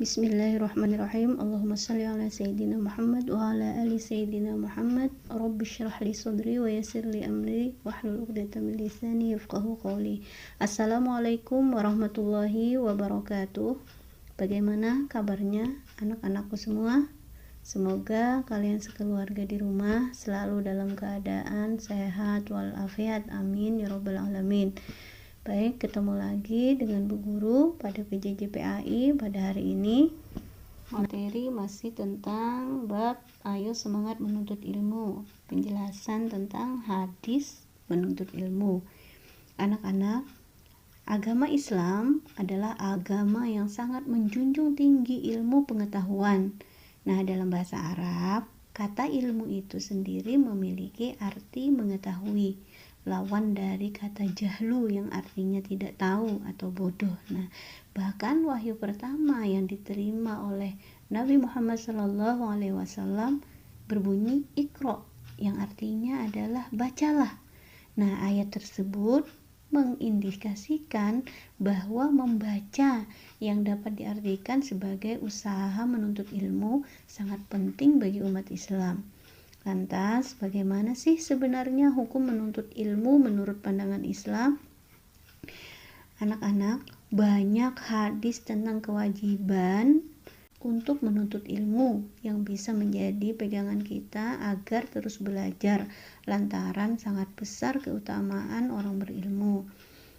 Bismillahirrahmanirrahim. Allahumma salli ala sayyidina Muhammad wa ala ali sayyidina Muhammad. Rabbi shrah li sadri wa yassir li amri wahlul 'uqdatam min lisani yafqahu qawli. Assalamualaikum warahmatullahi wabarakatuh. Bagaimana kabarnya anak-anakku semua? Semoga kalian sekeluarga di rumah selalu dalam keadaan sehat walafiat. Amin ya rabbal alamin. Baik, ketemu lagi dengan Bu Guru pada PJJ PAI pada hari ini. Materi masih tentang bab Ayo Semangat Menuntut Ilmu. Penjelasan tentang hadis menuntut ilmu. Anak-anak, agama Islam adalah agama yang sangat menjunjung tinggi ilmu pengetahuan. Nah, dalam bahasa Arab, kata ilmu itu sendiri memiliki arti mengetahui. Lawan dari kata jahlu yang artinya tidak tahu atau bodoh. Nah, bahkan wahyu pertama yang diterima oleh Nabi Muhammad SAW berbunyi Iqra, yang artinya adalah bacalah. Nah, ayat tersebut mengindikasikan bahwa membaca yang dapat diartikan sebagai usaha menuntut ilmu sangat penting bagi umat Islam. Lantas, bagaimana sih sebenarnya hukum menuntut ilmu menurut pandangan Islam? Anak-anak, banyak hadis tentang kewajiban untuk menuntut ilmu yang bisa menjadi pegangan kita agar terus belajar, lantaran sangat besar keutamaan orang berilmu.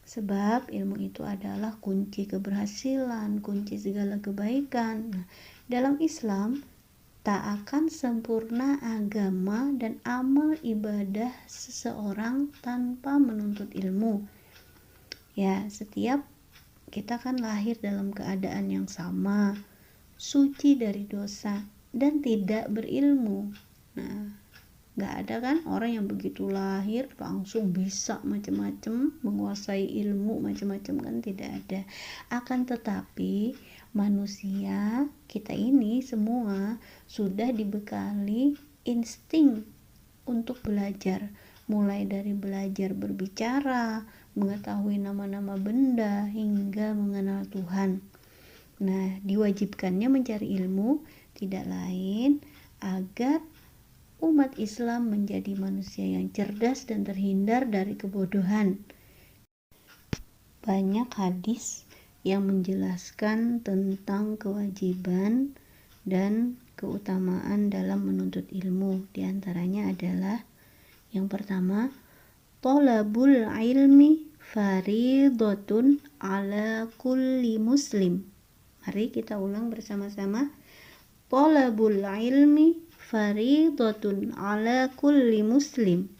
Sebab ilmu itu adalah kunci keberhasilan, kunci segala kebaikan. Nah, dalam Islam, tak akan sempurna agama dan amal ibadah seseorang tanpa menuntut ilmu. Ya, setiap kita kan lahir dalam keadaan yang sama, suci dari dosa dan tidak berilmu. Nah, gak ada kan orang yang begitu lahir langsung bisa macam-macam, menguasai ilmu macam-macam, kan tidak ada. Akan tetapi manusia kita ini semua sudah dibekali insting untuk belajar, mulai dari belajar berbicara, mengetahui nama-nama benda, hingga mengenal Tuhan. Nah, diwajibkannya mencari ilmu tidak lain agar umat Islam menjadi manusia yang cerdas dan terhindar dari kebodohan. Banyak hadis yang menjelaskan tentang kewajiban dan keutamaan dalam menuntut ilmu. Di antaranya adalah yang pertama, thalabul ilmi faridatun ala kulli muslim. Mari kita ulang bersama-sama. Thalabul ilmi faridatun ala kulli muslim.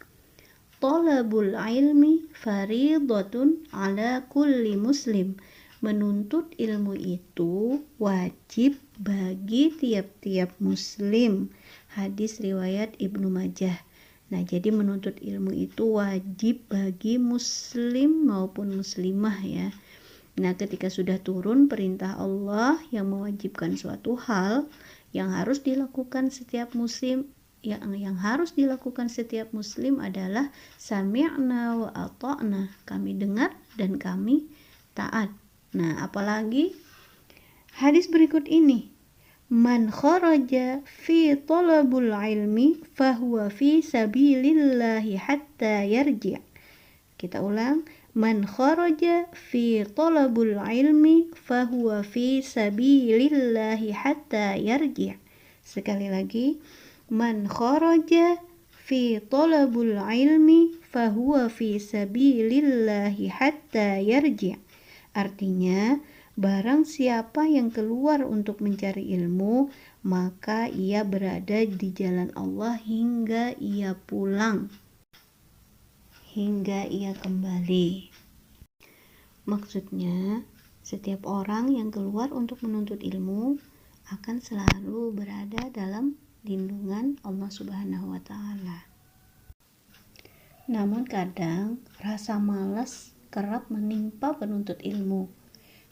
Thalabul ilmi faridatun ala kulli muslim. Menuntut ilmu itu wajib bagi tiap-tiap muslim. Hadis riwayat Ibnu Majah. Nah, jadi menuntut ilmu itu wajib bagi muslim maupun muslimah ya. Nah, ketika sudah turun perintah Allah yang mewajibkan suatu hal yang harus dilakukan setiap muslim, yang harus dilakukan setiap muslim adalah sami'na wa ata'na. Kami dengar dan kami taat. Nah, apalagi hadis berikut ini. Man kharaja fi talabul ilmi fahuwa fi sabilillahi hatta yarji'. Kita ulang. Man kharaja fi talabul ilmi fahuwa fi sabilillahi hatta yarji'. Sekali lagi. Man kharaja fi talabul ilmi fahuwa fi sabilillahi hatta yarji'. Artinya, barang siapa yang keluar untuk mencari ilmu, maka ia berada di jalan Allah hingga ia pulang, hingga ia kembali. Maksudnya, setiap orang yang keluar untuk menuntut ilmu akan selalu berada dalam lindungan Allah Subhanahu wa Ta'ala. Namun kadang rasa malas kerap menimpa penuntut ilmu.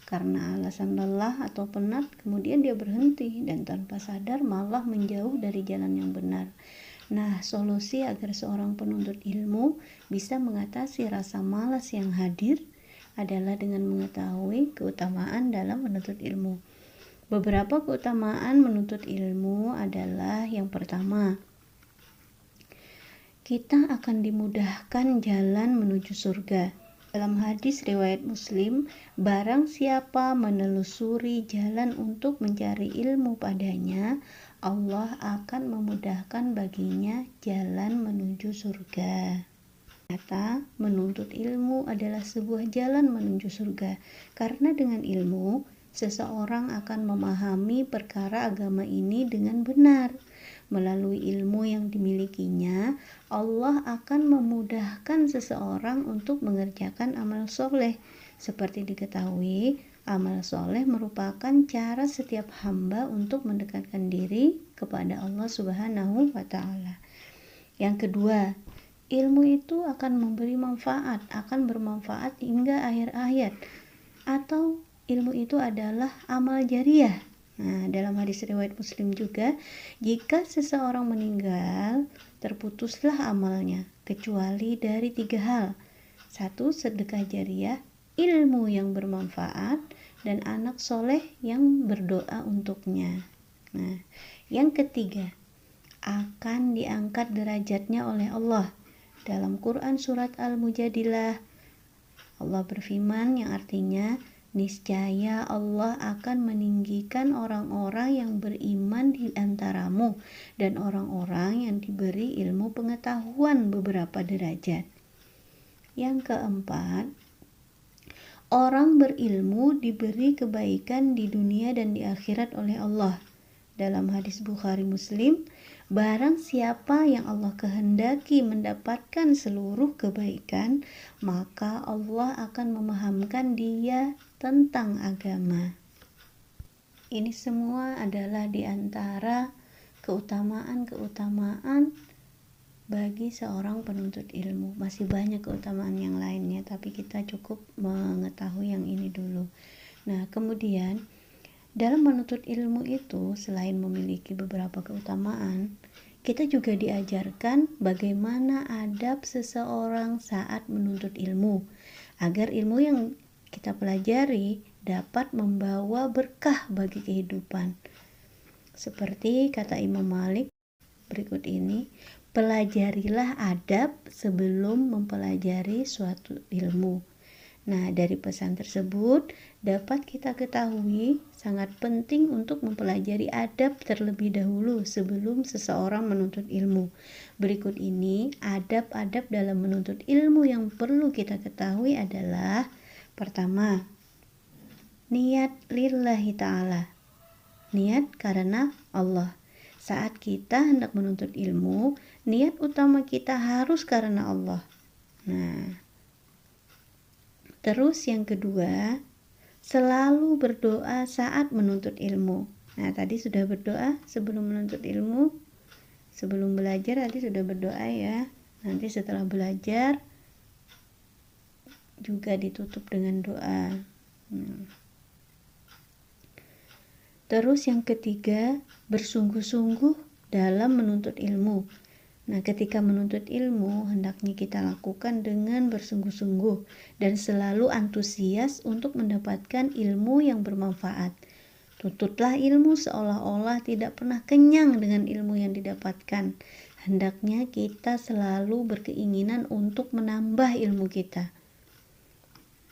Karena alasan lelah atau penat, kemudian dia berhenti dan tanpa sadar malah menjauh dari jalan yang benar. Nah, solusi agar seorang penuntut ilmu bisa mengatasi rasa malas yang hadir adalah dengan mengetahui keutamaan dalam menuntut ilmu. Beberapa keutamaan menuntut ilmu adalah yang pertama, kita akan dimudahkan jalan menuju surga. Dalam hadis riwayat Muslim, barang siapa menelusuri jalan untuk mencari ilmu padanya, Allah akan memudahkan baginya jalan menuju surga. Ternyata menuntut ilmu adalah sebuah jalan menuju surga, karena dengan ilmu seseorang akan memahami perkara agama ini dengan benar. Melalui ilmu yang dimilikinya, Allah akan memudahkan seseorang untuk mengerjakan amal soleh. Seperti diketahui, amal soleh merupakan cara setiap hamba untuk mendekatkan diri kepada Allah Subhanahu wa Ta'ala. Yang kedua, ilmu itu akan memberi manfaat, akan bermanfaat hingga akhir hayat, atau ilmu itu adalah amal jariah. Nah, dalam hadis riwayat Muslim juga, jika seseorang meninggal, terputuslah amalnya, kecuali dari 3 hal. 1. Sedekah jariah, ilmu yang bermanfaat, dan anak soleh yang berdoa untuknya. Nah, yang ketiga, akan diangkat derajatnya oleh Allah. Dalam Quran surat Al-Mujadilah, Allah berfirman yang artinya, niscaya Allah akan meninggikan orang-orang yang beriman di antaramu dan orang-orang yang diberi ilmu pengetahuan beberapa derajat. Yang keempat, orang berilmu diberi kebaikan di dunia dan di akhirat oleh Allah. Dalam hadis Bukhari Muslim, barang siapa yang Allah kehendaki mendapatkan seluruh kebaikan, maka Allah akan memahamkan dia tentang agama. Ini semua adalah di antara keutamaan-keutamaan bagi seorang penuntut ilmu. Masih banyak keutamaan yang lainnya, tapi kita cukup mengetahui yang ini dulu. Nah, kemudian dalam menuntut ilmu itu, selain memiliki beberapa keutamaan, kita juga diajarkan bagaimana adab seseorang saat menuntut ilmu, agar ilmu yang kita pelajari dapat membawa berkah bagi kehidupan. Seperti kata Imam Malik berikut ini, pelajarilah adab sebelum mempelajari suatu ilmu. Nah, dari pesan tersebut dapat kita ketahui sangat penting untuk mempelajari adab terlebih dahulu sebelum seseorang menuntut ilmu. Berikut ini adab-adab dalam menuntut ilmu yang perlu kita ketahui adalah: pertama, niat lillahi ta'ala. Niat karena Allah. Saat kita hendak menuntut ilmu, niat utama kita harus karena Allah. Nah, terus yang kedua, selalu berdoa saat menuntut ilmu. Nah, tadi sudah berdoa sebelum menuntut ilmu, sebelum belajar tadi sudah berdoa ya. Nanti setelah belajar juga ditutup dengan doa. Terus yang ketiga, bersungguh-sungguh dalam menuntut ilmu. Nah, ketika menuntut ilmu, hendaknya kita lakukan dengan bersungguh-sungguh dan selalu antusias untuk mendapatkan ilmu yang bermanfaat. Tuntutlah ilmu seolah-olah tidak pernah kenyang dengan ilmu yang didapatkan. Hendaknya kita selalu berkeinginan untuk menambah ilmu kita.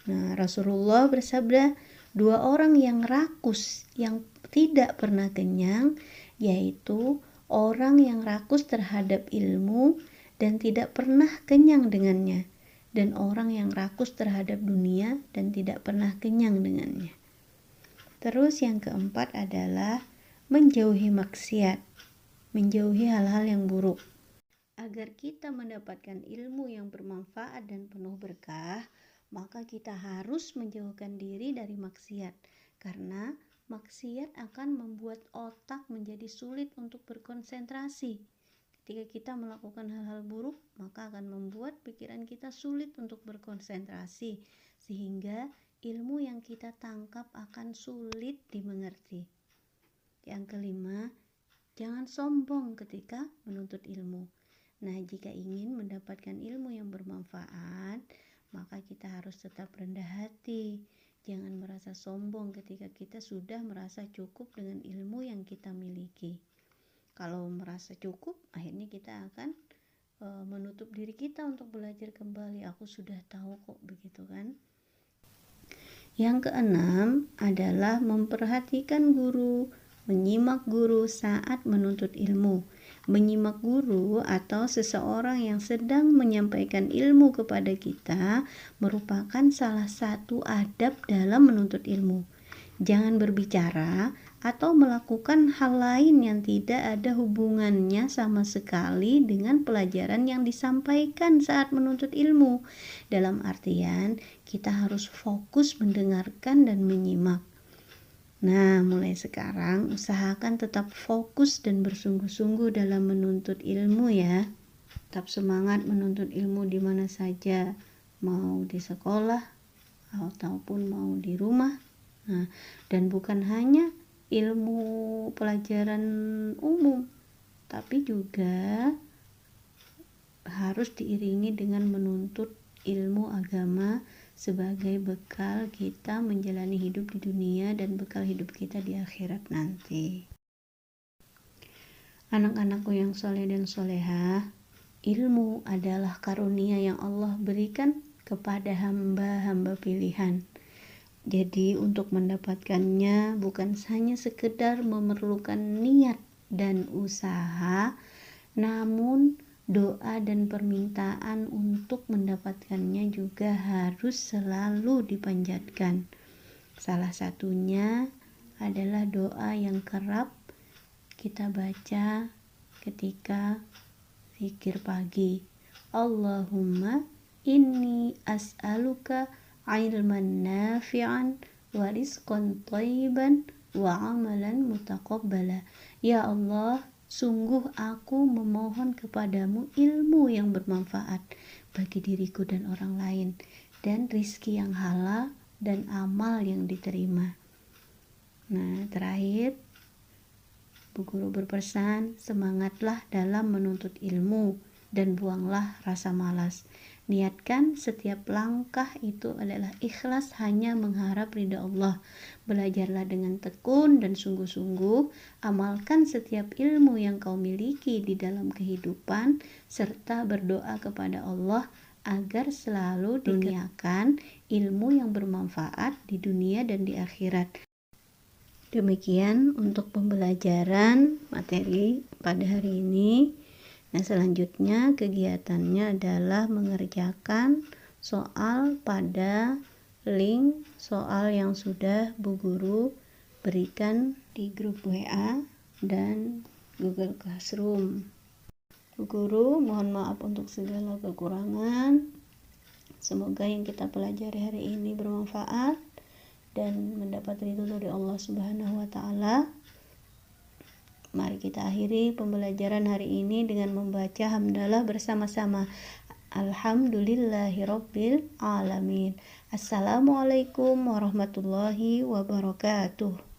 Nah, Rasulullah bersabda, 2 orang yang rakus, yang tidak pernah kenyang, yaitu orang yang rakus terhadap ilmu dan tidak pernah kenyang dengannya, dan orang yang rakus terhadap dunia dan tidak pernah kenyang dengannya. Terus yang keempat adalah menjauhi maksiat, menjauhi hal-hal yang buruk. Agar kita mendapatkan ilmu yang bermanfaat dan penuh berkah, maka kita harus menjauhkan diri dari maksiat, karena maksiat akan membuat otak menjadi sulit untuk berkonsentrasi. Ketika kita melakukan hal-hal buruk, maka akan membuat pikiran kita sulit untuk berkonsentrasi, sehingga ilmu yang kita tangkap akan sulit dimengerti. Yang kelima, jangan sombong ketika menuntut ilmu. Nah, jika ingin mendapatkan ilmu yang bermanfaat, maka kita harus tetap rendah hati. Jangan merasa sombong ketika kita sudah merasa cukup dengan ilmu yang kita miliki. Kalau merasa cukup, akhirnya kita akan menutup diri kita untuk belajar kembali. Aku sudah tahu kok, begitu kan. Yang keenam adalah memperhatikan guru, menyimak guru saat menuntut ilmu. Menyimak guru atau seseorang yang sedang menyampaikan ilmu kepada kita merupakan salah satu adab dalam menuntut ilmu. Jangan berbicara atau melakukan hal lain yang tidak ada hubungannya sama sekali dengan pelajaran yang disampaikan saat menuntut ilmu. Dalam artian, kita harus fokus mendengarkan dan menyimak. Nah, mulai sekarang usahakan tetap fokus dan bersungguh-sungguh dalam menuntut ilmu ya. Tetap semangat menuntut ilmu di mana saja, mau di sekolah ataupun mau di rumah. Nah, dan bukan hanya ilmu pelajaran umum, tapi juga harus diiringi dengan menuntut ilmu agama sebagai bekal kita menjalani hidup di dunia dan bekal hidup kita di akhirat nanti. Anak-anakku yang soleh dan solehah, ilmu adalah karunia yang Allah berikan kepada hamba-hamba pilihan. Jadi untuk mendapatkannya bukan hanya sekedar memerlukan niat dan usaha, namun doa dan permintaan untuk mendapatkannya juga harus selalu dipanjatkan. Salah satunya adalah doa yang kerap kita baca ketika zikir pagi. Allahumma inni as'aluka ilman nafi'an wa rizqan thayyiban wa amalan mutaqabbala. Ya Allah, sungguh aku memohon kepadamu ilmu yang bermanfaat bagi diriku dan orang lain, dan rizki yang halal dan amal yang diterima. Nah, terakhir, Bu Guru berpesan, semangatlah dalam menuntut ilmu dan buanglah rasa malas. Niatkan setiap langkah itu adalah ikhlas hanya mengharap ridha Allah. Belajarlah dengan tekun dan sungguh-sungguh. Amalkan setiap ilmu yang kau miliki di dalam kehidupan, serta berdoa kepada Allah agar selalu diniakan ilmu yang bermanfaat di dunia dan di akhirat. Demikian untuk pembelajaran materi pada hari ini. Nah, selanjutnya kegiatannya adalah mengerjakan soal pada link soal yang sudah Bu Guru berikan di grup WA dan Google Classroom. Bu Guru mohon maaf untuk segala kekurangan. Semoga yang kita pelajari hari ini bermanfaat dan mendapat ridho dari Allah Subhanahu wa Ta'ala. Mari kita akhiri pembelajaran hari ini dengan membaca hamdalah bersama-sama. Alhamdulillahirabbil alamin. Assalamualaikum warahmatullahi wabarakatuh.